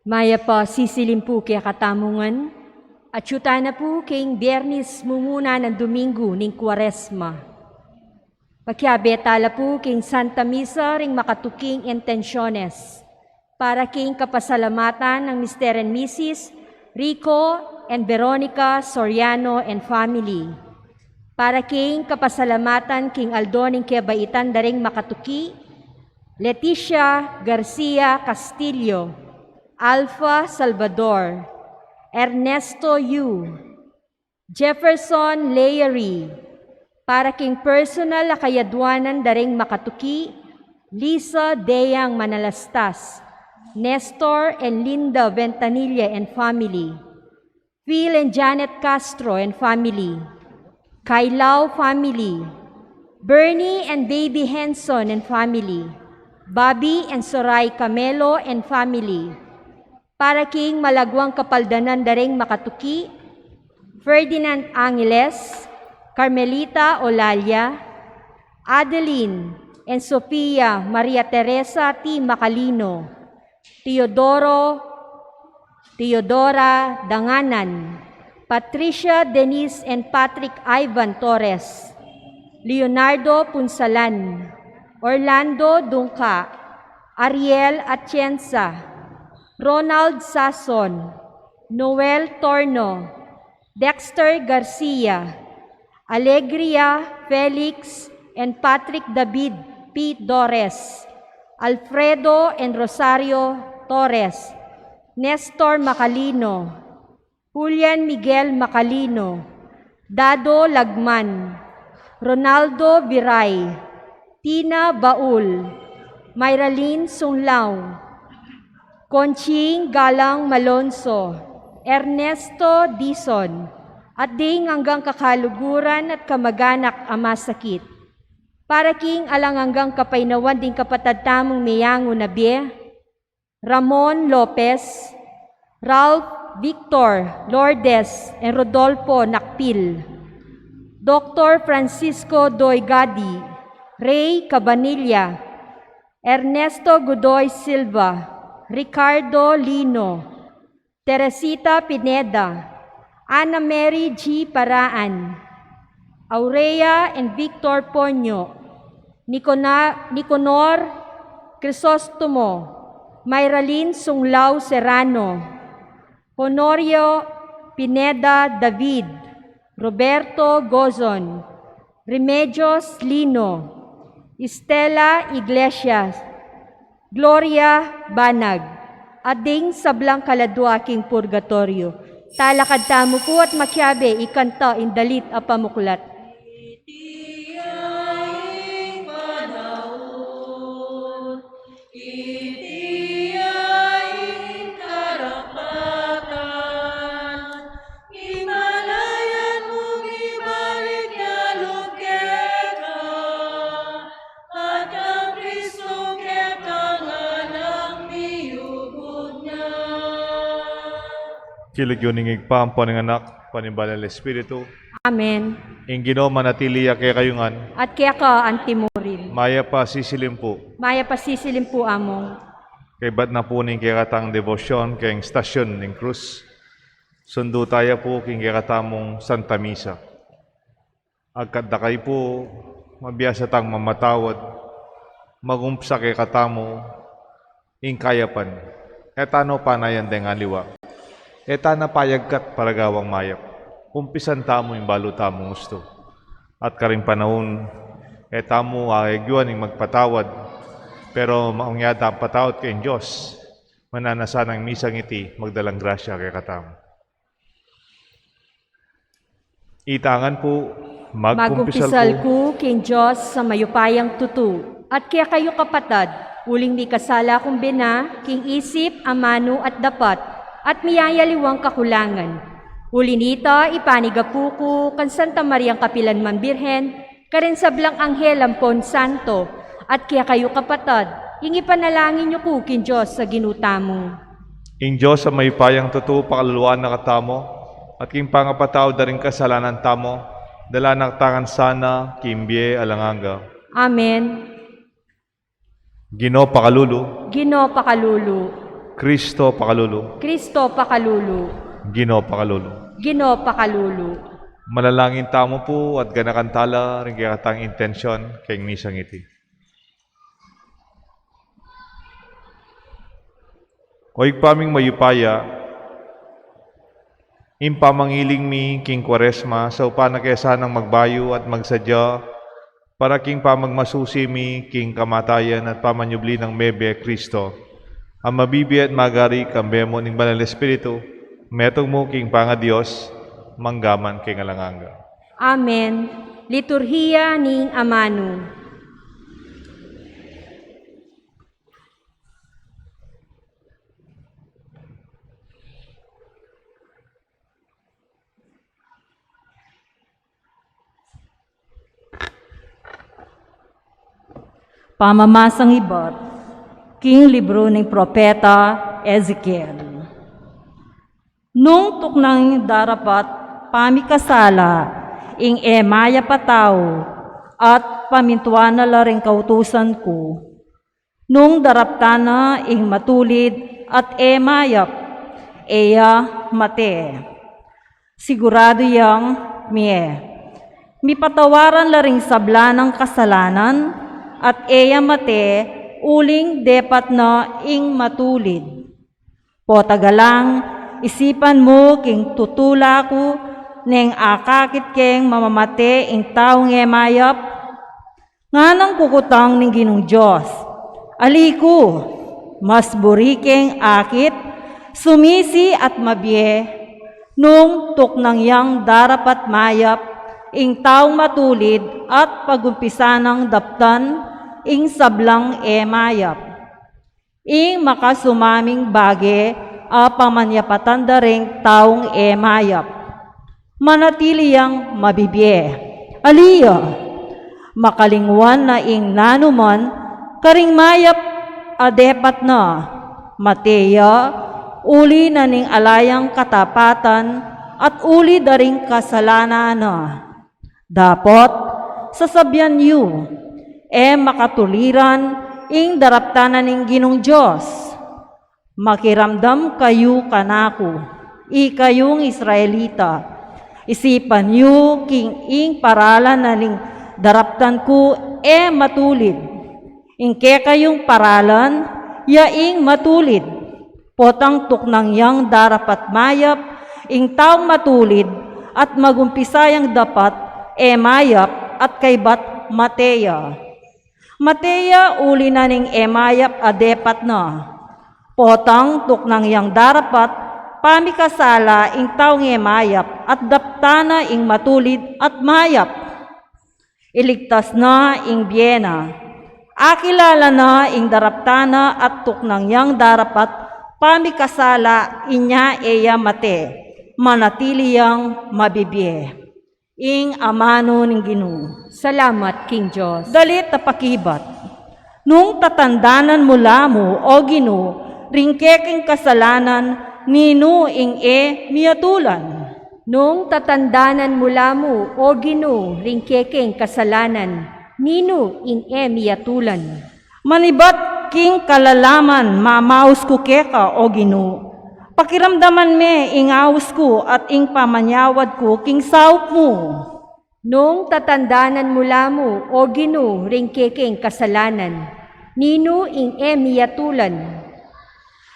Maya pa sisilim po kaya katamungan, at syuta na po kayong Biyernes mumuna ng Domingo ning Kwaresma. Pagkiabetala po kayong Santa Misa ring makatuking intensyones, para kayong kapasalamatan ng Mr. and Mrs. Rico and Veronica Soriano and family, para kayong kapasalamatan king Aldoning Kebaitan daring makatuki, Leticia Garcia Castillo, Alpha Salvador, Ernesto Yu, Jefferson Leary, para king personal na kayadwanan daring makatuki, Lisa Deyang Manalastas, Nestor and Linda Ventanilla and family, Phil and Janet Castro and family, Kailao family, Bernie and Baby Henson and family, Bobby and Soray Camelo and family, para king malagwang kapaldanan daring makatuki, Ferdinand Angeles, Carmelita Olalia, Adeline and Sofia Maria Teresa T. Macalino, Teodora Danganan, Patricia Denise and Patrick Ivan Torres, Leonardo Punsalan, Orlando Dungka, Ariel Atienza, Ronald Sason, Noel Torno, Dexter Garcia, Alegria Felix and Patrick David P. Dores, Alfredo and Rosario Torres, Nestor Macalino, Julian Miguel Macalino, Dado Lagman, Ronaldo Viray, Tina Baul, Myralyn Sunglao, Conching Galang Malonzo, Ernesto Dison, at ding hanggang kakaluguran at kamag-anak ama sakit. Para king alang hanggang kapainawan ding kapatad tamong mayango na biye, Ramon Lopez, Ralph Victor Lourdes, and Rodolfo Nakpil, Dr. Francisco Doigadi, Ray Cabanilla, Ernesto Godoy Silva, Ricardo Lino, Teresita Pineda, Ana Mary G. Paraan, Aurea and Victor Ponyo, Niconor Crisostomo, Myralyn Sunglao Serrano, Honorio Pineda David, Roberto Gozon, Remedios Lino, Estela Iglesias, Gloria Banag, ading sablang kaladwa king purgatorio. Talakad tamo po at makyabe, ikanta indalit a pamuklat. Kilig yun ingigpam po ng anak, panimbalal Espiritu. Amen. Ing Ginoo manatiliya kaya kayungan. At kaya ka antimurin. Maya pa sisilim po. Maya pasisilim po among. Kay ba't na po ning kaya katang devosyon, kaya stasyon ng krus. Sundo tayo po king kaya katamong Santa Misa. Agkadakay po, mabiyasa tang mamatawad, magumpsa kay katamo, ing kayapan. Etano panayan deng aliwa. Eta na payagkat paragawang mayap. Umpisan tamo yung balo tamo gusto. At karing panahon, etamo ayagyuan yung magpatawad. Pero maungyada ang patawad kayong Diyos. Mananasan ang misang iti, magdalang grasya kay katamo. Itangan po, Magkumpisal ko king Diyos sa mayupayang tutu. At kaya kayo kapatad, uling di kasala kong bina, king isip, amano at dapat, at miyayaliwang kakulangan. Uli nita, ipanigapuko, kan Santa Mariang Kapilanman Birhen, karin sablang Anghel Ampon Santo, at kaya kayo kapatad, ing ipanalangin nyo ko kin Diyos sa ginutamo. Ing Diyos sa may payang totoo pakaluluan na katamo, at king pangapataw da rin kasalanan tamo, dala naktangan sana, kimbye alanganga. Amen. Ginoo pakalulu. Ginoo pakalulu. Kristo pakalulu, Kristo pakalulu, Ginoo pakalulu. Ginoo pakalulu. Manalangin tamo po at ganakantala rin kaya katang intensyon kay misang iti. Oig paming mayupaya, impamangiling mi king Kwaresma sa upana kesa ng magbayo at magsadya para king pamagmasusi mi king kamatayan at pamanyubli ng Bebe Kristo. Ang mabibi at magari kambemo ning Banal Espiritu, metong mo king panga Dios, manggaman king alanganga. Amen. Liturhiya ning Amanu. Pamamasang ibat, king libro ng propeta Ezekiel. Nung tuknang darapat pamikasala, ing emaya pataw, at pamintuan na laring kautusan ko. Nung daraptana ing matulid at emayap, eya mate. Sigurado yang mie. Mipatawaran laring sabla ng kasalanan, at eya mate, uling depat na ing matulid. Potagalang, isipan mo king tutula ko, neng akakit keng mamamate ing taong emayap, nga nang kukutang ning Ginong Diyos. Aliko, mas burikeng akit, sumisi at mabye, nung tuknang yang darapat mayap, ing taong matulid at pagumpisa ng daptan, ing sablang emayap. Ing makasumaming bage, a pamanyapatan daring taong emayap. Manatili yang mabibye. Aliya, makalingwan na ing nanuman, karing mayap adepat na. Mateya, uli na ning alayang katapatan, at uli daring kasalanan na. Dapat, sasabyan yu, makatuliran, ing daraptanan ning Ginong Diyos. Makiramdam kayo kanako, ikayong Israelita. Isipan yu king ing paralan na ning daraptan ko matulid. Ingke kayong paralan, yaing matulid. Potang tuknang yang darapat mayap, ing taong matulid, at magumpisayang dapat mayap at kaybat mateya. Mateya uli na ning emayap adepat na. Potang tuknang yang darapat pamikasala ing taong emayap at daptana ing matulid at mayap. Iligtas na ing biyena. Akilala na ing daraptana at tuknang yang darapat pamikasala inya eya mate. Manatili yang mabibye. Ing amano ning Ginoo. Salamat, King Diyos. Dalit tapakibat. Nung tatandanan mula mo, o Ginoo, ringkeking kasalanan, nino ing miyatulan. Nung tatandanan mula mo, o Ginoo, ringkekeng kasalanan, nino ing miyatulan. Manibat king kalalaman, mamaus ko keka, o Ginoo. Pakiramdaman me ing awos ko at ing pamanyawad ko king saup mo. Nung tatandanan mula mo, o Ginoo, ringkekeng kasalanan, nino ing miyatulan.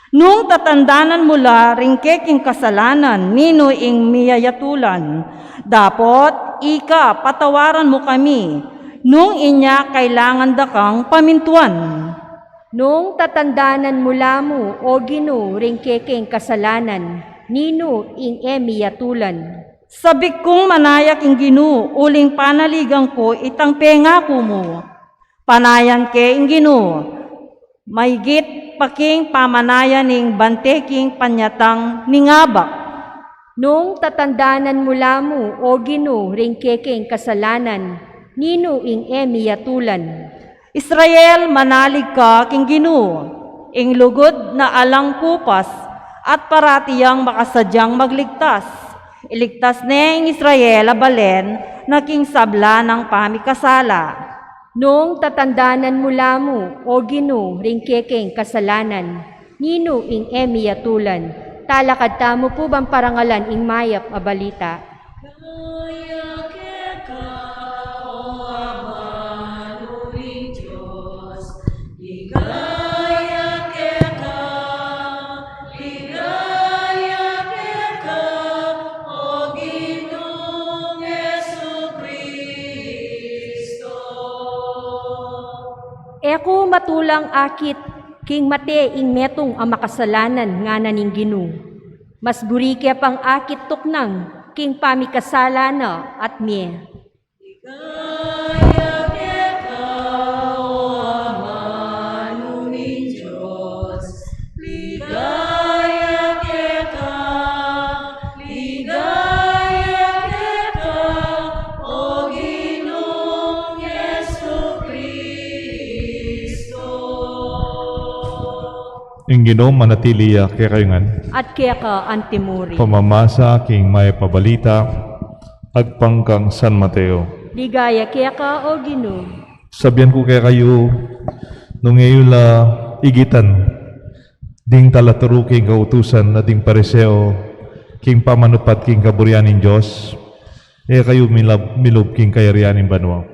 Nung tatandanan mula ringkeking kasalanan, nino ing miyayatulan. Dapat ika patawaran mo kami, nung inya kailangan dakang pamintuan. Nung tatandanan mula mo, o Ginoo, ringkekeng kasalanan, nino ing miyatulan. Sabik kong manayak ing Ginoo, uling panaligang ko itang pengako mo. Panayan ke ing Ginoo, maigit paking pamanayan ning banteking panyatang ningabak. Nung tatandanan mula mo, o Ginoo, ringkekeng kasalanan, nino ing miyatulan. Israel, manalig ka king Ginoo, ing lugod na alang kupas at paratiyang makasadyang magligtas. Iligtas ning Israel abalen na king sabla ng pamikasala. Nung tatandanan mula mo, o Ginoo, ringkekeng kasalanan, Nino ing emiya tulan, talakad tamo po bang parangalan ing mayap a balita. Eko matulang akit, king mate ing metong ang makasalanan nga naning Ginu. Mas burike pang akit tuknang, king pamikasalana at mie. Ing Ginoo manatiliya kaya kayungan, At kaya ka antimuri. pamamasa king may pabalita, agpangkang San Mateo. Ligaya kaya ka o Ginu. Sabihan ko kaya kayo, nung ngayon la igitan, ding talaturo king kautusan na ding pareseo, king pamanupat king kaburianin Diyos, kayo milob king kayarianin banwa.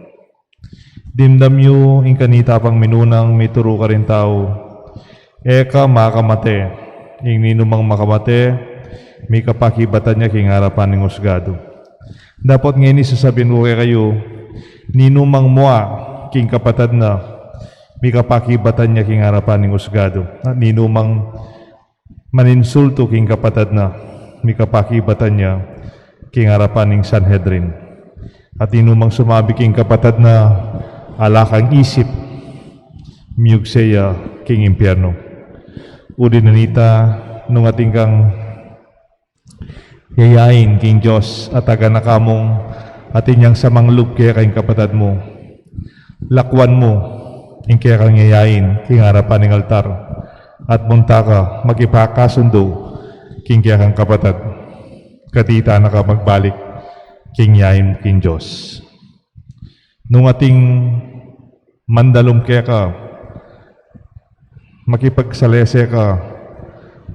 Dimdam yu ing kanita pang minunang may turo ka rin tao, eka makamate, ing ninumang makamate, may kapakibatan niya king harapan ng husgado. Dapat ngayon isasabihin ko kayo, ninumang mua, king kapatad na, may kapakibatan niya king harapan ng husgado. Ninumang maninsulto king kapatad na, may kapakibatan niya king harapan ng Sanhedrin. At ninumang sumabi king kapatad na, alakang isip, miyugseya king impyerno. Udi nanita nung ating kang yayain king Diyos at aga na kamong atin niyang samanglub kaya kayong kapatad mo. Lakwan mo ing kaya kang yayain king harapan ng altar at munta ka magipakasundo king kaya kang kapatad. Katita na ka magbalik king yayain king Diyos. Nung ating mandalom kaya ka, makipagsalese ka,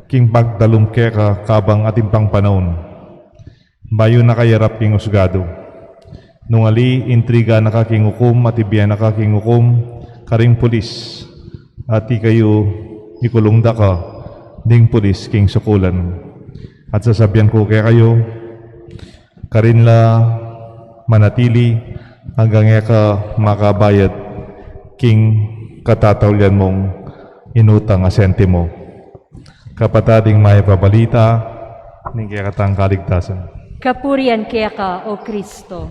king pagdalum ke ka kabang ating pang panahon. Bayo na kayarap king usgado. Nung ali, intriga na ka king hukom, at ibiyan na ka king hukom, karing pulis. At kayo, ikulong da ka, ding pulis king sukulan. At sasabihan ko kaya kayo, karin la manatili, hanggang ka makabayad, king katatawlian mong inutang a sentimo. Kapatading may pabalita, ning kaya katang kaligtasan. Kapurian kaya ka o Kristo.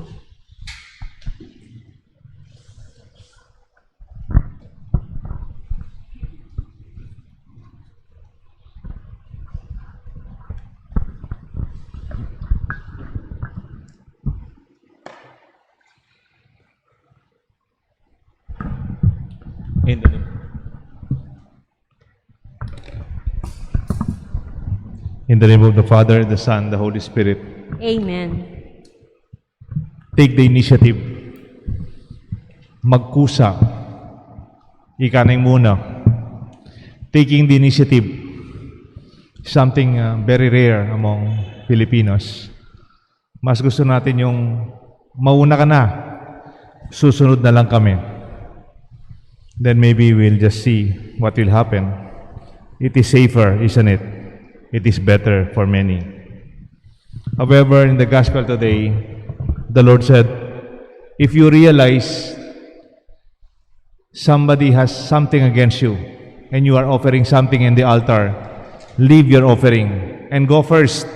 In the name of the Father, the Son, the Holy Spirit, Amen. take the initiative. Magkusa. Ikaning muna. Taking the initiative. Something very rare among Filipinos. Mas gusto natin yung mauna ka na. Susunod na lang kami. Then maybe we'll just see what will happen. It is safer, isn't it? It is better for many. However, in the gospel today, the Lord said, if you realize somebody has something against you and you are offering something in the altar, leave your offering and go first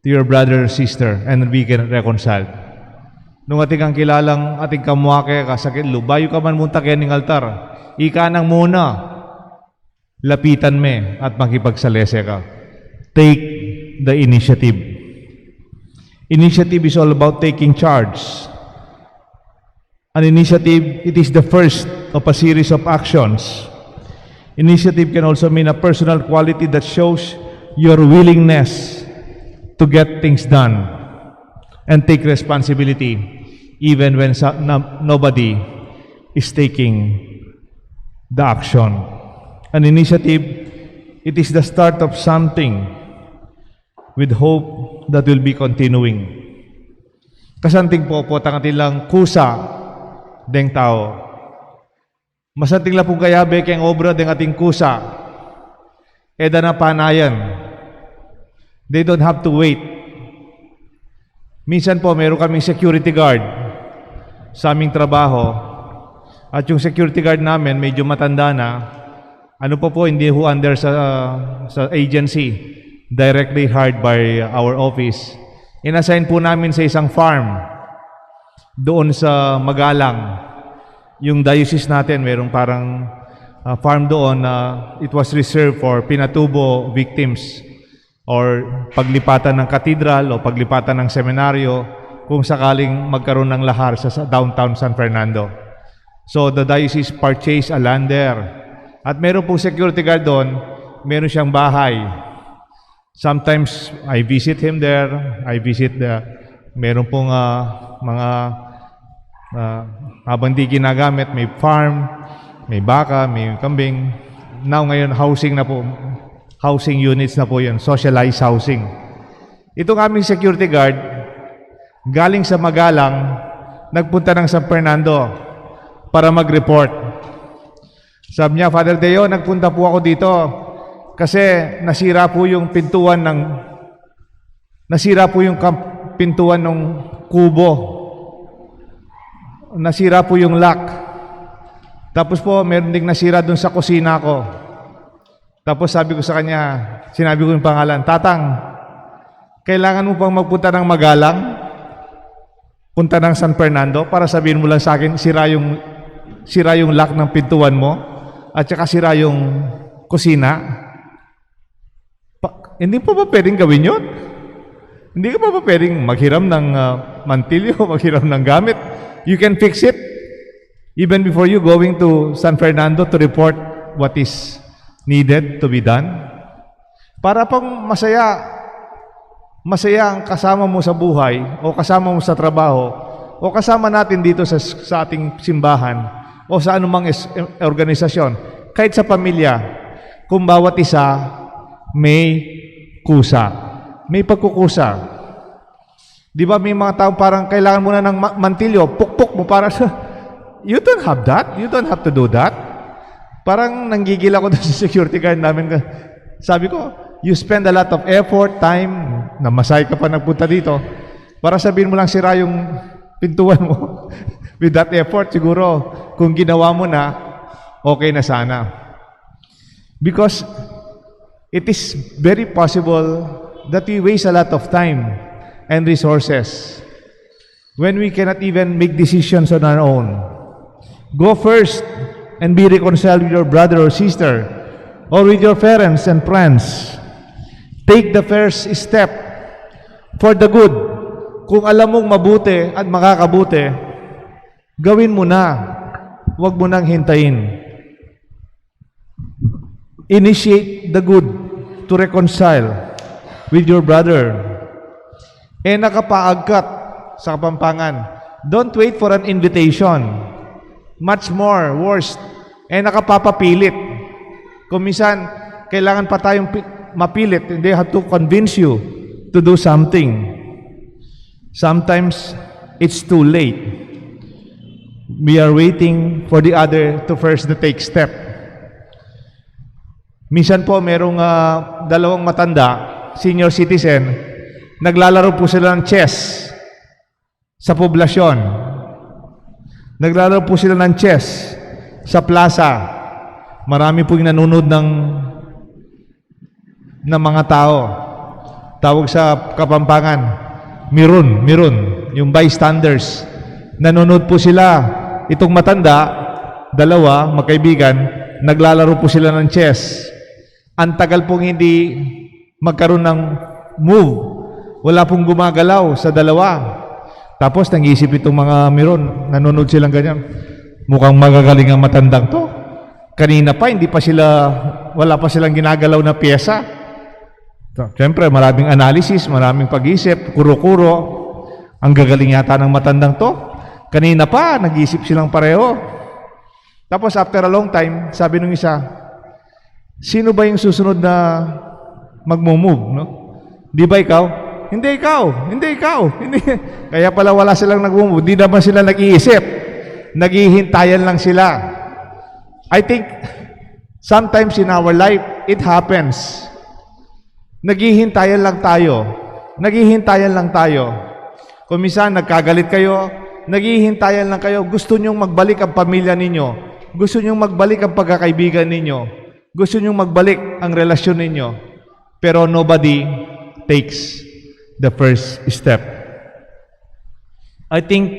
to your brother or sister and we can reconcile. Nung ating kang kilalang ating kamuake kasakit, lubayo ka man munta kaya ning altar, ika nang muna. Lapitan me at makipagsalese ka. Take the initiative. Initiative is all about taking charge. An initiative, it is the first of a series of actions. Initiative can also mean a personal quality that shows your willingness to get things done and take responsibility even when nobody is taking the action. An initiative it is the start of something with hope that will be continuing. Kasanting po tangang kusa deng tao. Masanting la po kayabe keng obra deng ating kusa. Eda na panayan. They don't have to wait. Minsan po meron kaming security guard sa aming trabaho. At yung security guard namin medyo matanda na. Ano po hindi ho under sa agency, directly hired by our office. Inassign po namin sa isang farm doon sa Magalang. Yung diocese natin, merong parang farm doon na it was reserved for pinatubo victims or paglipatan ng katedral o paglipatan ng seminaryo kung sakaling magkaroon ng lahar sa downtown San Fernando. So the diocese purchased a land there. At meron pong security guard doon, meron siyang bahay. Sometimes I visit him there, meron pong mga habang di ginagamit, may farm, may baka, may kambing. Now ngayon housing na po, housing units na po yun, socialized housing. Itong aming security guard, galing sa Magalang, nagpunta ng San Fernando para mag-report. Sabi niya, Father Deo, nagpunta po ako dito kasi nasira po yung pintuan ng kubo. Nasira po yung lock. Tapos po, meron ding nasira dun sa kusina ko. Tapos sabi ko sa kanya, sinabi ko yung pangalan, Tatang, kailangan mo pang magpunta ng Magalang, punta ng San Fernando para sabihin mo lang sa akin, sira yung lock ng pintuan mo at saka sira yung kusina. Hindi pa ba pwedeng gawin yun? Hindi ka pa ba pwedeng maghiram ng mantilyo, maghiram ng gamit? You can fix it even before you going to San Fernando to report what is needed to be done. Para pang masaya ang kasama mo sa buhay o kasama mo sa trabaho o kasama natin dito sa ating simbahan o sa anumang organisasyon, kahit sa pamilya, kung bawat isa may kusa, may pagkukusa. Di ba may mga tao parang kailangan mo na ng mantilyo, pukpuk mo para sa... You don't have that. You don't have to do that. Parang nanggigil ako sa security guard namin. Sabi ko, you spend a lot of effort, time, namasahe ka pa nagpunta dito, para sabihin mo lang sira yung pintuan mo. With that effort, siguro, kung ginawa mo na, okay na sana. Because it is very possible that we waste a lot of time and resources when we cannot even make decisions on our own. Go first and be reconciled with your brother or sister or with your parents and friends. Take the first step for the good. Kung alam mong mabuti at makakabuti, gawin mo na. Huwag mo nang hintayin. Initiate the good to reconcile with your brother. Nakapaagkat sa Kapampangan. Don't wait for an invitation. Much more, worse, nakapapapilit. Kung minsan, kailangan pa tayong mapilit. They have to convince you to do something. Sometimes, it's too late. We are waiting for the other to first to take step. Minsan po, merong dalawang matanda, senior citizen, naglalaro po sila ng chess sa poblasyon. Naglalaro po sila ng chess sa plaza. Marami po yung nanonood ng mga tao. Tawag sa Kapampangan, mirun, yung bystanders. Nanonood po sila. Itong matanda, dalawa, magkaibigan, naglalaro po sila ng chess. Ang tagal pong hindi magkaroon ng move. Wala pong gumagalaw sa dalawa. Tapos nang-isip itong mga miron, nanonood silang ganyan. Mukhang magagaling ang matandang to. Kanina pa, wala pa silang ginagalaw na pyesa. So, siyempre, maraming analysis, maraming pag-isip, kuro-kuro. Ang gagaling yata ng matandang to. Kanina pa, nag-isip silang pareho. Tapos after a long time, sabi nung isa, Sino ba yung susunod na magmo-move, no? Di ba ikaw? Hindi ikaw. Hindi ikaw. Hindi. Kaya pala wala silang nag-move. Di naman sila nag-iisip. Naghihintayan lang sila. I think sometimes in our life, it happens. Naghihintayan lang tayo. Naghihintayan lang tayo. Kung minsan nagkagalit kayo, naghihintayan lang kayo. Gusto nyong magbalik ang pamilya ninyo. Gusto nyong magbalik ang pagkakaibigan ninyo. Gusto nyong magbalik ang relasyon ninyo. Pero nobody takes the first step. I think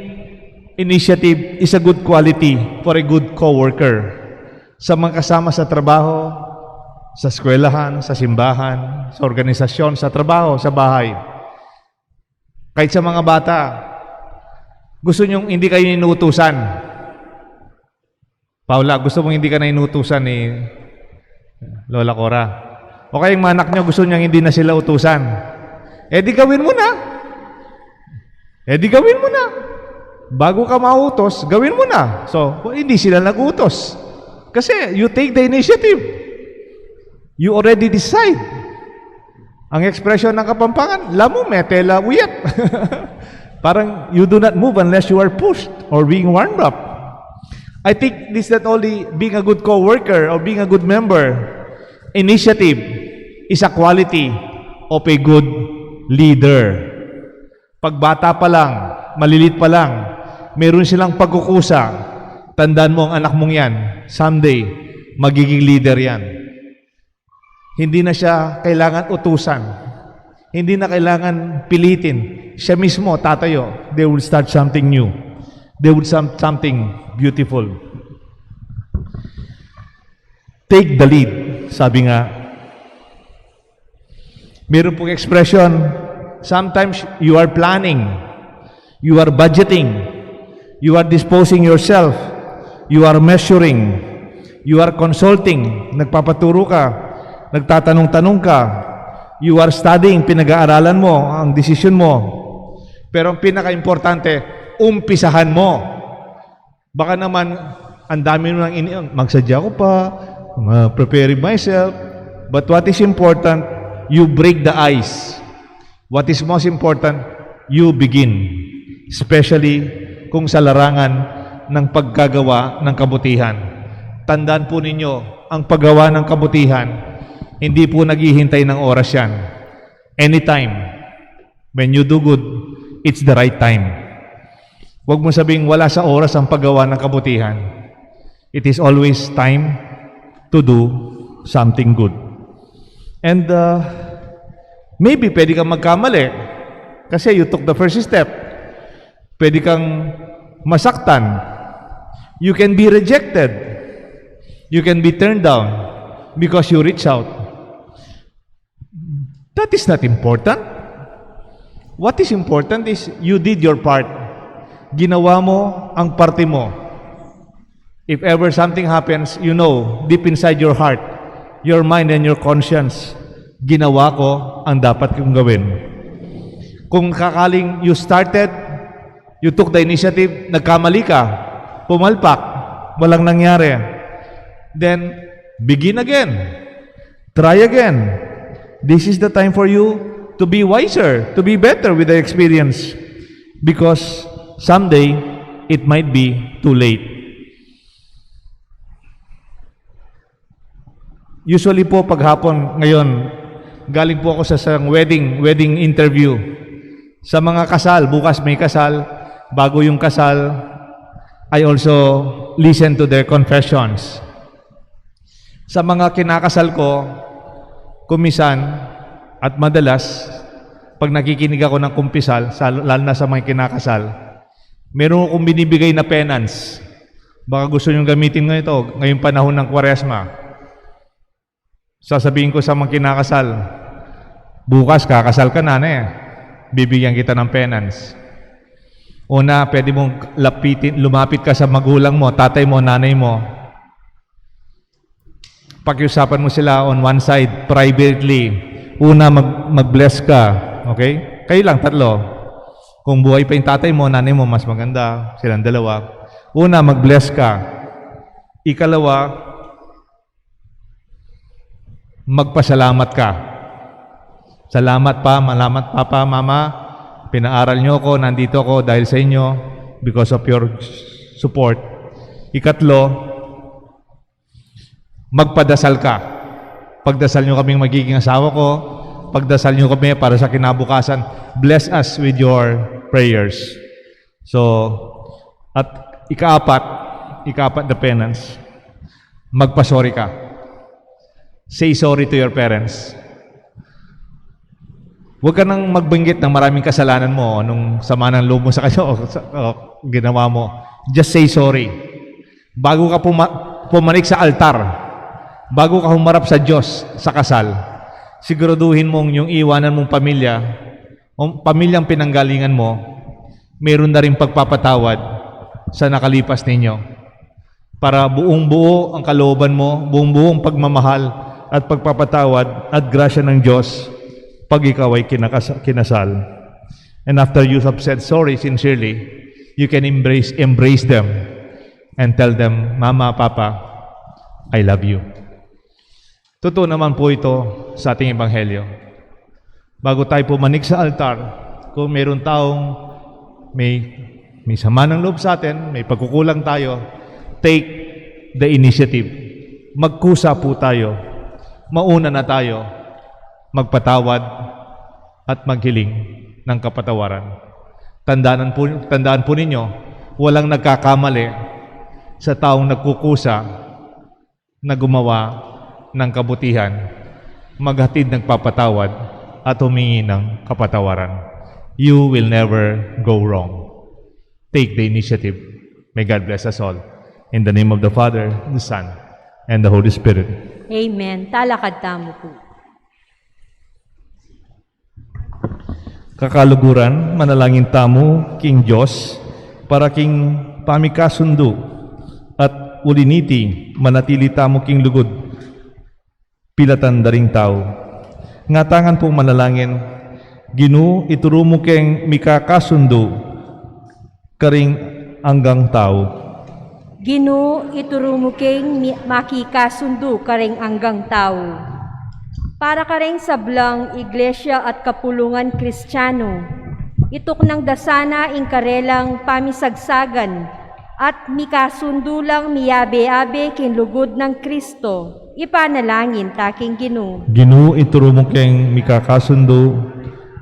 initiative is a good quality for a good coworker. Sa mga kasama sa trabaho, sa eskwelahan, sa simbahan, sa organisasyon, sa trabaho, sa bahay. Kahit sa mga bata, gusto nyong hindi kayo inuutusan. Paula, gusto mong hindi ka na inuutusan ni Lola Cora. O kaya yung mga anak nyo, gusto niyang hindi na sila utusan. Eh di gawin mo na. Eh di gawin mo na. Bago ka mautos, gawin mo na. So, hindi sila nag-utos. Kasi you take the initiative. You already decide. Ang expression ng Kapampangan, lamu me tela uyat. Parang you do not move unless you are pushed or being warmed up. I think this is not only being a good co-worker or being a good member. Initiative is a quality of a good leader. Pagbata pa lang, malilit pa lang, meron silang pagkukusa. Tandaan mo ang anak mong yan, someday, magiging leader yan. Hindi na siya kailangan utusan. Hindi na kailangan pilitin. Siya mismo, tatayo. They will start something new. They will start something beautiful. Take the lead, sabi nga. Meron pong expression, sometimes you are planning, you are budgeting, you are disposing yourself, you are measuring, you are consulting, nagpapaturo ka, nagtatanong-tanong ka, you are studying, pinag-aaralan mo ang desisyon mo. Pero ang pinaka-importante, umpisahan mo. Baka naman, ang dami mo nang magsadya ko pa, preparing myself. But what is important, you break the ice. What is most important, you begin. Especially kung sa larangan ng paggagawa ng kabutihan. Tandaan po ninyo, ang paggawa ng kabutihan, hindi po naghihintay ng oras yan. Anytime, when you do good, it's the right time. Huwag mo sabing wala sa oras ang paggawa ng kabutihan. It is always time to do something good. And maybe pwede kang magkamali kasi you took the first step. Pwede kang masaktan. You can be rejected. You can be turned down because you reach out. That is not important. What is important is you did your part. Ginawa mo ang parte mo. If ever something happens, you know, deep inside your heart, your mind and your conscience, ginawa ko ang dapat kong gawin. Kung kakaling you started, you took the initiative, nagkamali ka, pumalpak, walang nangyari, then begin again. Try again. This is the time for you to be wiser, to be better with the experience. Because someday, it might be too late. Usually po paghapon ngayon, galing po ako sa isang wedding interview. Sa mga kasal, bukas may kasal, bago yung kasal, I also listen to their confessions. Sa mga kinakasal ko, kumisan at madalas, pag nakikinig ako ng kumpisal, lalo na sa mga kinakasal, meron akong binibigay na penance. Baka gusto nyo gamitin ngayon ito, ngayong panahon ng Kwaresma. Sasabihin ko sa mga kinakasal, bukas kakasal ka na bibigyan kita ng penance. Una, pwede mong lumapit ka sa magulang mo, tatay mo, nanay mo. Pakiusapan mo sila on one side, privately. Una, mag-bless ka. Okay? Kayo lang, tatlo. Kung buhay pa yung tatay mo, nanay mo, mas maganda. Silang dalawa. Una, mag-bless ka. Ikalawa, magpasalamat ka. Salamat pa, malamat papa, mama. Pinaaral nyo ako, nandito ako dahil sa inyo because of your support. Ikatlo, magpadasal ka. Pagdasal nyo kaming magiging asawa ko, pagdasal nyo kami para sa kinabukasan. Bless us with your prayers. So, at ikaapat na penance, magpasorry ka. Say sorry to your parents. Huwag ka nang magbanggit ng maraming kasalanan mo nung sama ng loob mo sa kanya o ginawa mo. Just say sorry. Bago ka pumanik sa altar, bago ka humarap sa Diyos sa kasal, siguraduhin mong yung iwanan mong pamilya, o pamilyang pinanggalingan mo, mayroon na rin pagpapatawad sa nakalipas ninyo. Para buong buo ang kalooban mo, buong buong pagmamahal at pagpapatawad at grasya ng Diyos pag ikaw ay kinasal. And after you have said sorry sincerely, you can embrace them and tell them, Mama, Papa, I love you. Totoo naman po ito sa ating ebanghelyo. Bago tayo pumanik sa altar, kung mayroon taong may sama ng loob sa atin, may pagkukulang tayo, take the initiative. Magkusa po tayo. Mauna na tayo. Magpatawad at maghiling ng kapatawaran. Tandaan po ninyo, walang nagkakamali sa taong nagkukusa na gumawa ng kabutihan, maghatid ng papatawad at humingi ng kapatawaran. You will never go wrong. Take the initiative. May God bless us all. In the name of the Father, the Son, and the Holy Spirit. Amen. Talakad tamo po. Kakaluguran, manalangin tamo, King Diyos, para king pamikasundo at uliniti, manatili tamo king lugod, pilatan daring tao. Ngatangan pong manalangin, Ginoo, ituro mo keng mikakasundo, karing anggang tao. Ginoo, ituro mo keng makikasundo karing anggang tao. Para karing sablang iglesia at kapulungan Kristiyano, itok ng dasana ing karelang pamisagsagan at mikasundo lang miyabe-abe kin lugod ng Kristo. Ipanalangin taking Ginoo. Ginoo, ituro mo keng mikakasundo,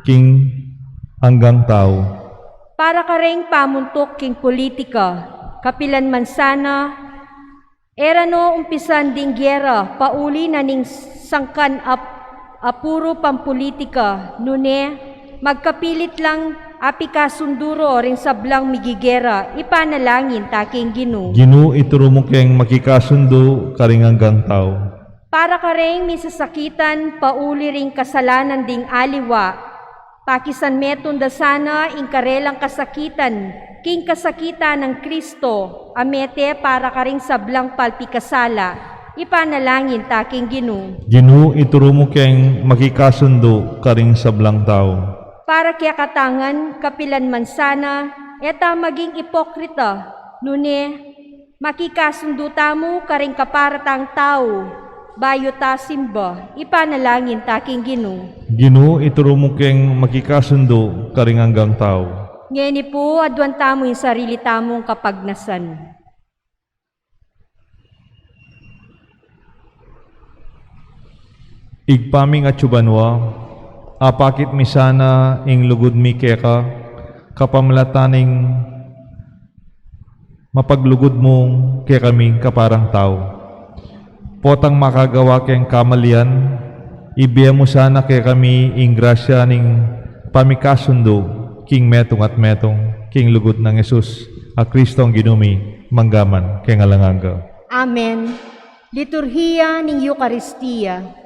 king anggang tao. Para karing pamuntok king politika, kapilan man sana, erano umpisan ding gyera, pauli na ning sangkan apuro pampolitika, nune, magkapilit lang apikasunduro ring sablang migigera, ipanalangin taking Ginoo. Ginoo, ituro mo keng makikasundo, karing anggang tao. Para karing misasakitan, pauli ring kasalanan ding aliwa, pakisan meton da sana ing karelang kasakitan, king kasakitan ng Kristo, amete para karing sablang palpikasala, ipanalangin taking Ginoo. Ginoo, ituro mo keng makikasundo, karing sablang tao. Para kaya katangan, kapilan man sana, eta maging ipokrita, nune, makikasundo tamo karing kaparatang tao, bayo ta simba, ipanalangin taking Ginoo. Ginoo, ituro mo keng makikasundo, karing anggang tao. Ngeni po, adwan tamo yung sarili tamong kapagnasan. Igpaming at subanwa, apakit mi sana ing lugod mi keka, kapamlataning mapaglugod mong kaya kaming kaparang tao. Potang makagawa keng kamalian, ibiya mo sana kaya kami ing grasya ning pamikasundo, king metong at metong, king lugod ng Jesus, a Kristong ginumi, manggaman, kaya ngalanganga. Amen. Liturhiya ning Eucharistia.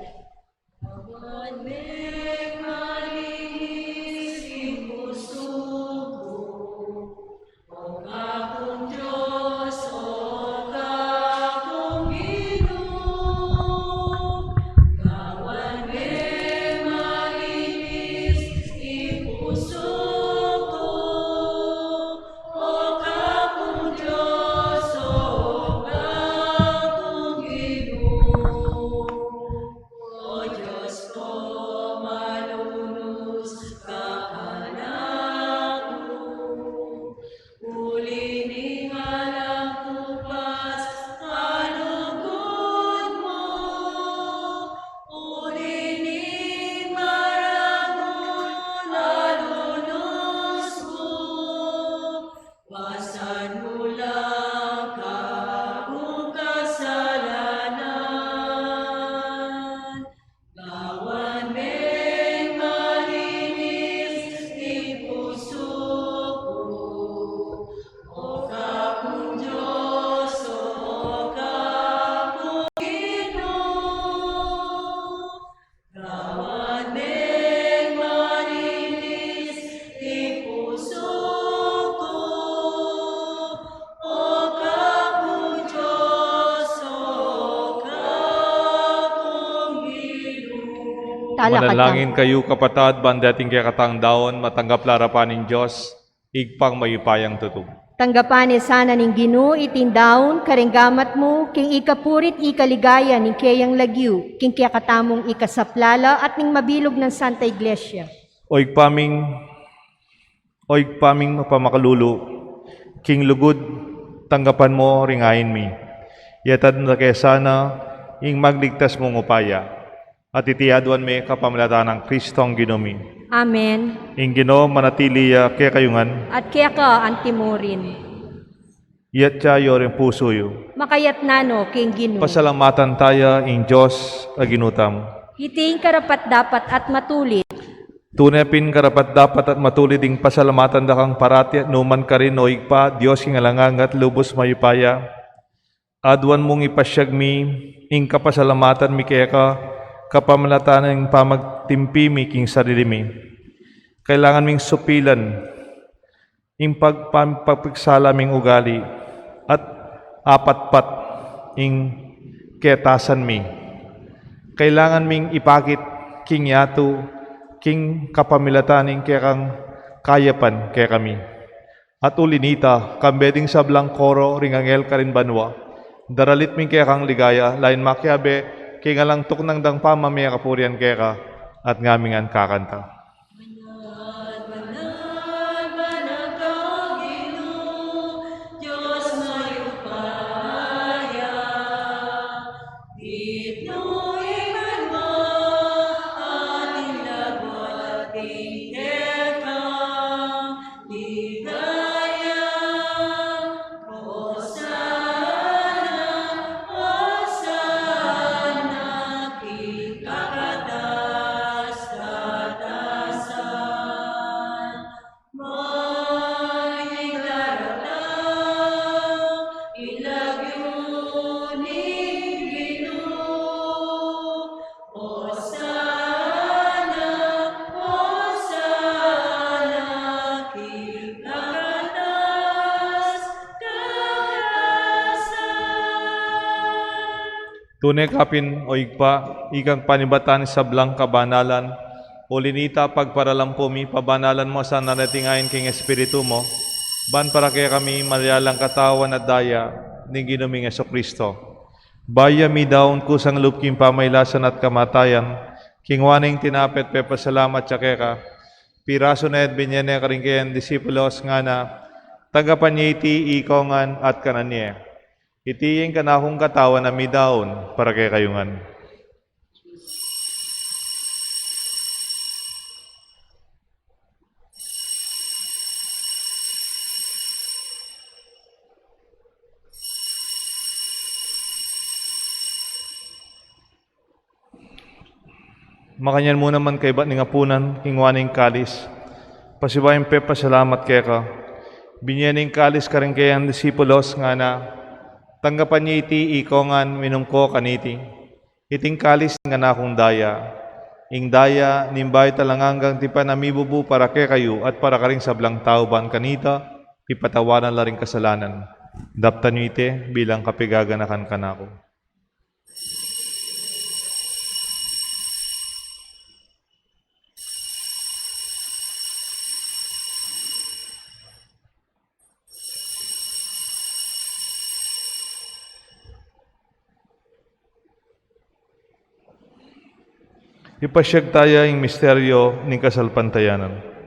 Manalangin kayo kapatad, bandating kaya katang daon, matanggap larapan ng Diyos, igpang mayupayang tutu. Tanggapan ni sana ning Ginoo itindaon karenggamat mo king ikapurit ikaligaya ning kayang lagyu king kaya katamong ikasaplala at ning mabilog ng Santa Iglesia. Oig paming mapamakalulu, king lugod, tanggapan mo, ringayin mi. Yatad na kaya sana, ing magligtas mong upaya, at itiyaduan mi kapamilatan ng Kristong Ginumi. Amen. Ing Ginoo manatili kaya kayungan, At kaya ka antimorin. iyat siya yoring puso yu. Makayat nano king Ginoo. Pasalamatan tayo, ing Diyos, aginutam. Hiting karapat dapat at matulit. Tunepin karapat dapat at matulid ing pasalamatan da kang parati at numan ka rin o igpa, Diyos king alangang at lubos mayupaya. Adwan mong ipasyag mi, ing kapasalamatan mi kaya ka, kapamalatan ng pamagtimpi mi king sarili mi. Kailangan ming supilan, ing pagpapiksala ming ugali, at apat-pat, ing ketasan mi. Kailangan ming ipakit, king yato, king kapamilataning kaya kang kayapan kaya kami. At ulinita, kambeding sablang koro, ringangel ka rin banwa. Daralit ming kaya kang ligaya, lain makiabe, kaya nga lang tuknang dang pamamaya kapurian kaya ka, at ngamingan kakanta. Tunay kapin o igpa, ikang panibatan sa blang kabanalan, o linita pagparalampo mi, pabanalan mo sa nanatingayin king Espiritu mo, ban para kaya kami malayalang katawan at daya, ni Ginuming Jesucristo. Baya mi daon kusang lupking pamaylasan at kamatayan, king waning tinapet pepasalamat siya kaya ka, piraso na edbinyane ka rin kayan disipulos nga na, tagapan niya iti ikongan at kananye. Itiyeng kanahong katawan na midaon para kay kayungan. Makanyan mo naman kay ba't ningapunan, kingwaning kalis. Pasibayin pe pasalamat kaya ka. Binyaning kalis ka rin kayang disipulos nga na, tanggapan niya iti ikongan minungko kaniti. Iting kalis nga na akong daya. Ing daya, nimbay talanganggang ti panamibubu para kay kayo at para karing sablang tao ban kanita, ipatawanan la ring kasalanan. Daptan niyo ite bilang kapigaganakan kanako. Ipasyag tayo yung misteryo ng kasalpantayanan.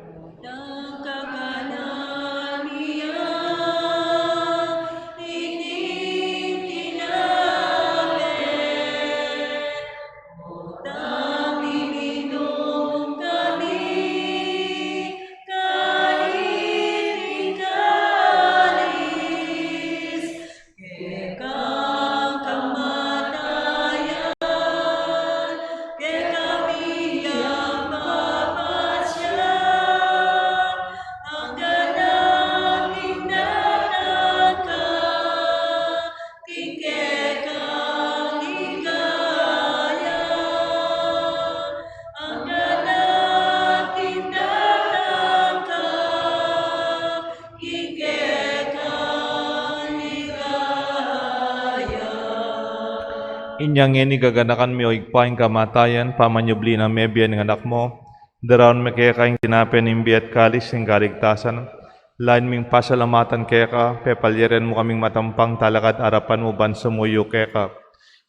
Inyang ini gaganakan mi o igpaing kamatayan, pamanyubli na mebian ng anak mo, daraon me kaya kaing tinapen imbiat kalis ng kaligtasan, lain ming pasalamatan kaya ka, pepalyeren mo kaming matampang talakad arapan mo ban sumuyo kaya ka.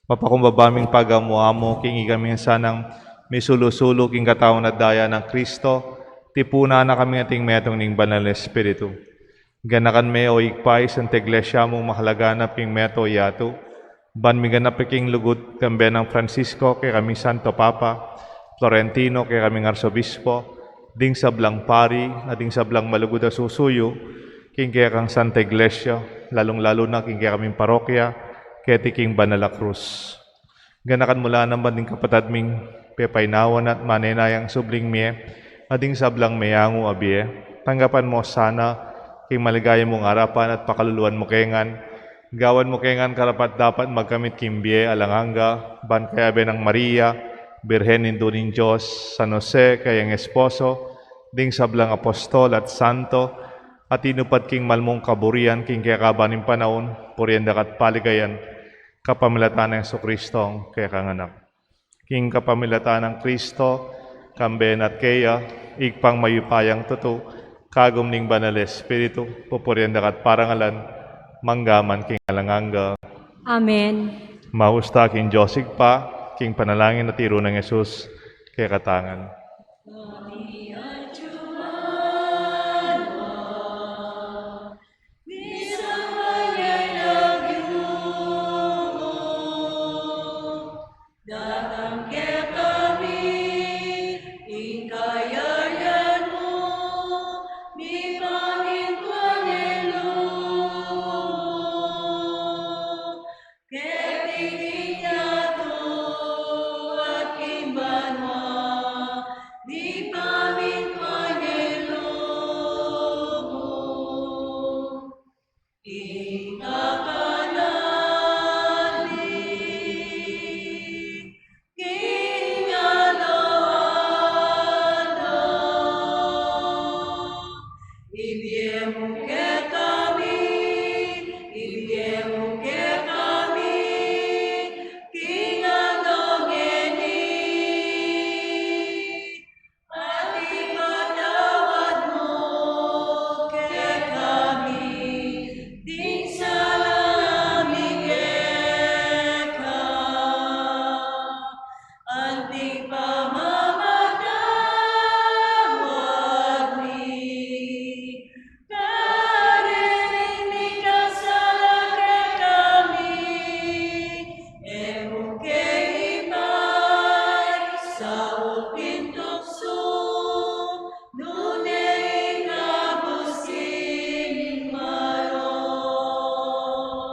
Papakumbabaming pagamuamo, king ikaming sanang may sulo-sulo king katawan at daya ng Kristo, tipuna na kami ating metong ning banal na Espiritu. Ganakan me o igpay sa iglesia mong mahalaganap king meto yato, ban mi ganap king lugod kambe ng Francisco kay kaming Santo Papa, Florentino kay kaming Arsobispo, ding sablang pari, at ding sablang malugod na susuyo, king kaya kang Santa Iglesia, lalong-lalo na king kaya kaming parokya, kaya tiking Banala Cruz. Ganakan mula naman ding kapatad ming pepainawan at manenayang subling miye, ading sablang mayango abie, tanggapan mo sana king maligaya mong harapan at pakaluluan mo kengan, gawan mo kengan karapat dapat magkamit kimbie alanganga, ban kaya benang Maria, Birhen Indunin Diyos, San Jose kayang esposo, ding sablang apostol at santo, at inupad king malmong kaburian king kaya kabaning panahon, purienda kat paligayan, kapamilatan ng Kristo kaya kanganak. King kapamilatan ng Kristo, kamben at kaya, igpang mayupayang tuto, kagum ning banal Espiritu, pupurienda kat parangalan, manggaman king alanganga. Amen. Mausta king Josig pa, king panalangin na tiro ng Jesus, kaya katangan.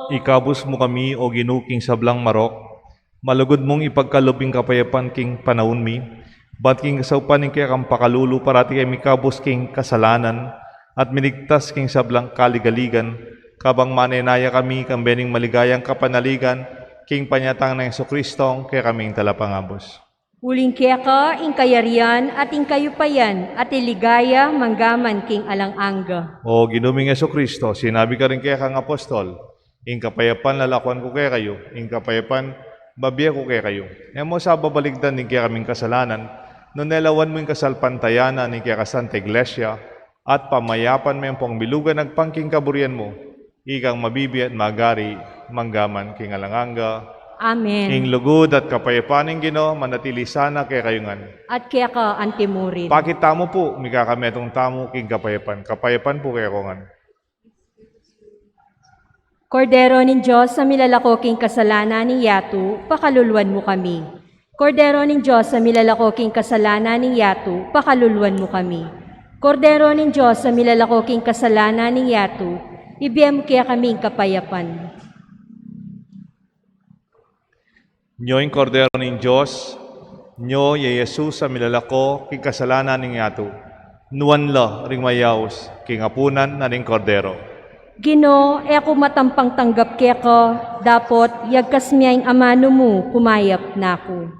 Ikabus mo kami o ginuking sablang marok, malugod mong ipagkalubing kapayapan king panahon mi, bat king kasaupan ning kaya kang pakalulu parati kay mikabus king kasalanan, at minigtas king sablang kaligaligan, kabang manenaya kami kambening maligayang kapanaligan, king panyatang ng Jesucristo, kaya kaming talapangabos. Uling kaya ka, ing kayarian at ing kayupayan, at iligaya manggaman king alang-angga. O ginuming Jesucristo, sinabi ka rin kaya kang apostol, ing kapayapan lalakuan ko kaya kayo, ing kapayapan babiya ko kaya kayo. E mo sa babaligdan ning kaya kaming kasalanan, no nelawan mo yung kasalpantayanan ning kaya ka Santa Iglesia, at pamayapan mo yung pong bilugan nagpangking kaburian mo, ikang mabibi at magari, manggaman king alanganga. Amen. Ing lugod at kapayapaan ng Ginoo, manatili sana kaya kayungan. At kaya ka antimurin. Pakit tamo po, mikakametong tamo king kapayapan. Kapayapan po kaya kongan. Kordero ng Diyos sa milalakoking kasalanan ng Yatu, pakaluluan mo kami. Kordero ng Diyos sa milalakoking kasalanan ng Yatu, pakaluluan mo kami. Kordero ng Diyos sa milalakoking kasalanan ng Yatu, ibiyam kaya kaming kapayapan. Nyo'ing kordero ng Diyos, nyo ye Jesus sa milalako king kasalanan ng Yatu. Nuwan ring mayaws, king apunan na ring kordero. Gino, ako matampang tanggap kaya ko, dapot yagkas miyang amano mo, kumayap na ako.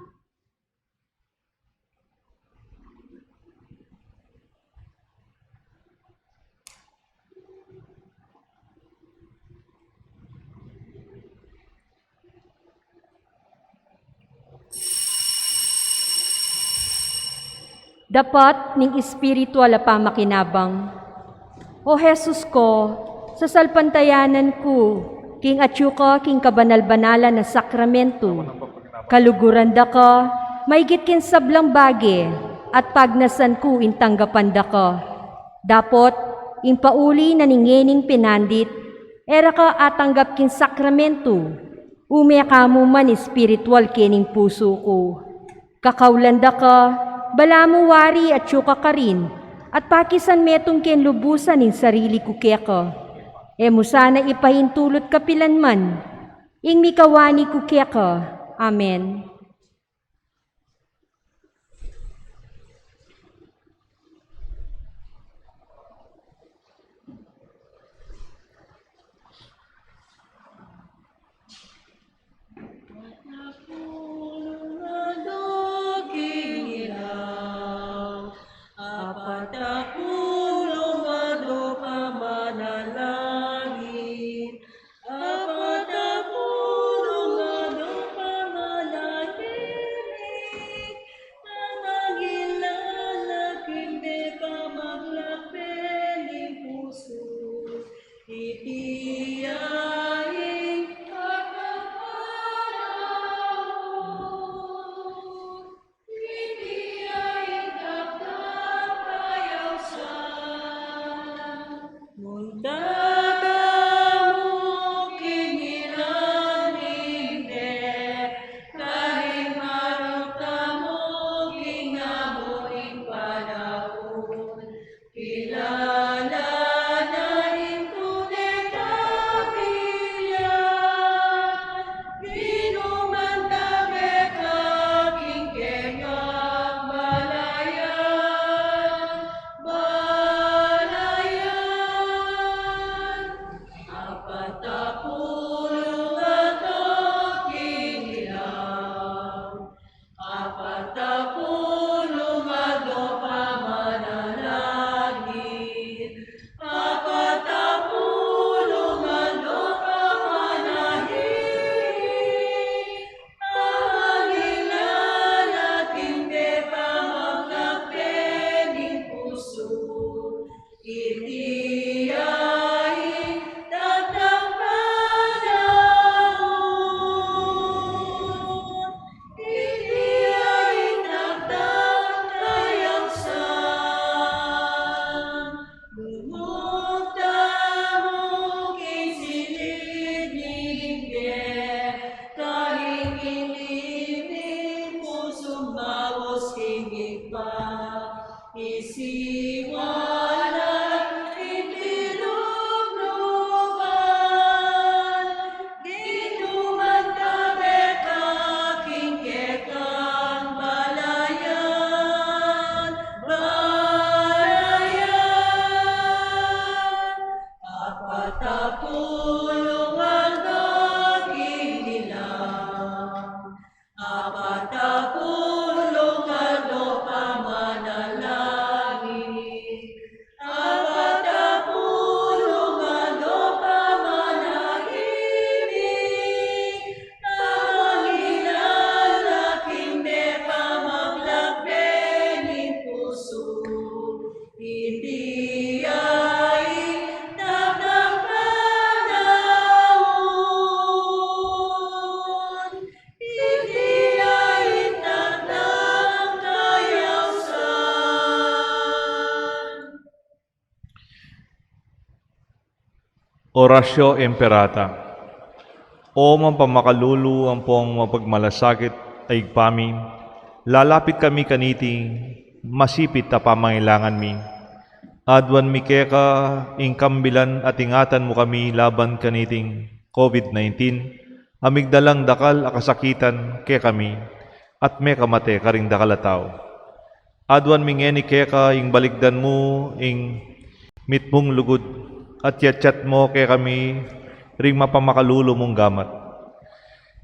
dapat ning espiritual a pamakinabang. O Jesus ko, sa salpantayanan ko, king atyo ka, king kabanal-banalan na sakramento, kaluguran da ka, maigit kin sablang bagi, at pagnasan ko intanggapan da ka. Dapot, impauli na ningening pinandit, era ka atanggap kin sakramento, umya ka mo man espiritual kining puso ko. Kakaulanda ka, bala mo wari at syuka ka rin, at pakisan metong ken lubusan in sarili ko keka. E mo sana ipahintulot kapilan man, ing mikawani ko keka. Amen. Orasyo Imperata. O mampamakалulu ang pong mapagmalasakit ay pami, lalapit kami kaniti, masipit ta pamangailangan mi. Adwan mi keka, ingkambilan at ingatan mo kami laban kaniting COVID-19, amigdalang dakal akasakitan ke kami, at me kamate karing dakalataw. Adwan mi ngeni keka, ing baligdan mo, ing mitmong lugod, at yat-yat mo kay kami ring mapamakalulo mong gamat.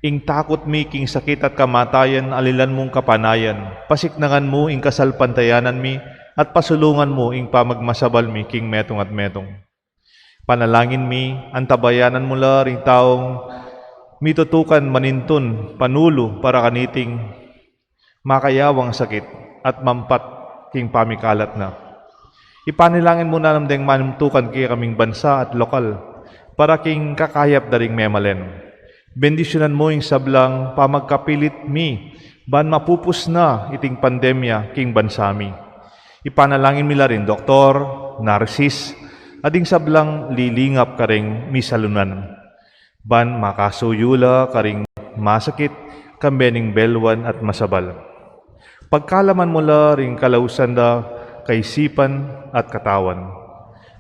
Ing takot mi king sakit at kamatayan, alilan mong kapanayan, pasiknangan mo ing kasalpantayanan mi, at pasulungan mo ing pamagmasabal mi king metong at metong. Panalangin mi, antabayanan mo la ring taong mitutukan maninton panulo para kaniting makayawang sakit at mampat king pamikalat na. Ipanilangin mo na namdeng manumtukan kay kaming bansa at lokal, para king kakayap daring memalen. Bendisyonan mo yung sablang pamagkapilit mi, ban mapupus na iting pandemya king bansami. Ipanalangin mila rin doktor, narsis, ading sablang lilingap karing misalunan. Ban makasuyula karing masakit, kambening belwan at masabal. Pagkalaman mo la ring kalausan da kaisipan at katawan.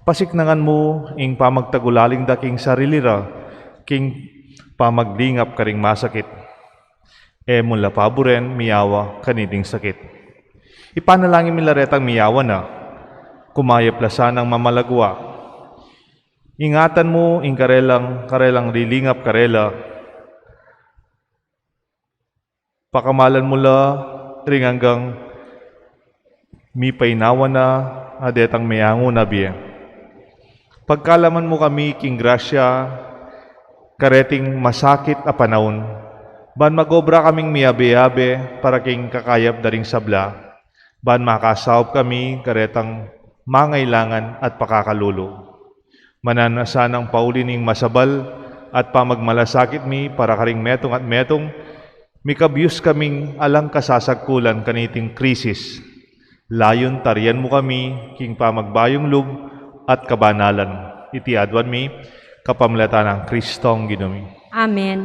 Pasiknangan mo ing pamagtagulaling da king sarilira, king pamaglingap karing masakit. Mula paboren, miyawa kaniding sakit. Ipanalangin mila retang miyawa na, kumayap lasanang mamalagwa. Ingatan mo ing karelang lilingap karela. Pakamalan mo la ring hanggang mipaynawa na adetang miyango na biya. Pagkalaman mo kami king grasya, kareting masakit a panahon, ban magobra kaming miyabe-yabe para king kakayap daring sabla, ban makasawop kami karetang mangailangan at pakakalulo. Mananasa ng paulining masabal at pamagmalasakit mi para karing metong at metong, mikabyus kaming alang kasasagkulan kaniting krisis. Layon tarian mo kami king pamagbayong lub at kabanalan. Iti adwan mi kapamlatan ng Kristong Ginumi. Amen.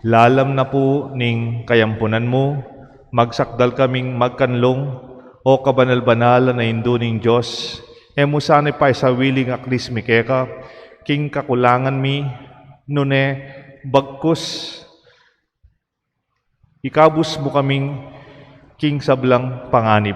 Lalam na po ning kayampunan mo, magsakdal kaming magkanlong o kabanal-banalan na indo ning Diyos, emusanay pa sa wiling aklis mikeka, king kakulangan mi, nune, bagkus, ikabus mo kaming king sablang panganib,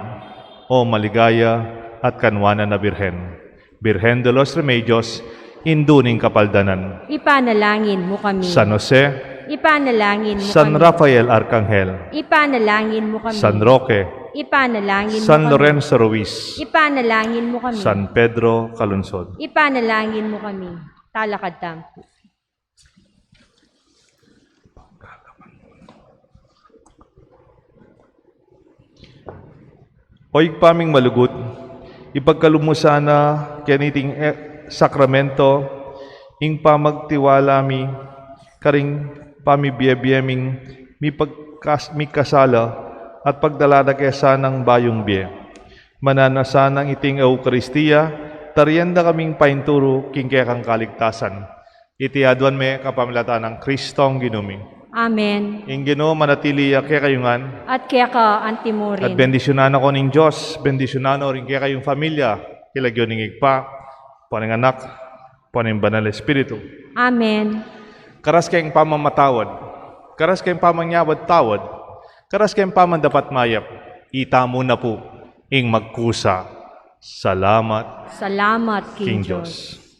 o maligaya at kanwanan na Birhen. Birhen de los Remedios, indo ning kapaldanan. Ipanalangin mo kami. San Jose, Ipanalangin mo San kami. Rafael Arcangel, Ipanalangin mo kami. San Roque, Ipanalangin mo San kami. Lorenzo Ruiz, Ipanalangin mo kami. San Pedro Calunsod. Ipanalangin mo kami. Talakad tampo. Oy paming malugot, ipagkalumusana kaniting sakramento, ing pamagtiwala mi, karing pamibiyabiyaming mi kasala at pagdalada kesa ng bayong biye. Mananasa ng iting Eukaristiya, tarianda kaming painturo king kekang kaligtasan. Iti adwan me kapamlatan ng Kristong Ginumi. Amen. Ing Ginoo manatili kaya kayungan, At kaya ka antimorin. at bendisyonan ako ning Diyos, bendisyonan rin kaya kayong pamilya, kilagyo ning igpa, paning anak, paning banal espiritu. Amen. Karas kayong pamamatawad, karas kayong pamangyawad tawad, karas kayong pamandapat mayap, ita mo na po, ing magkusa. Salamat, Salamat, King King Diyos. Diyos.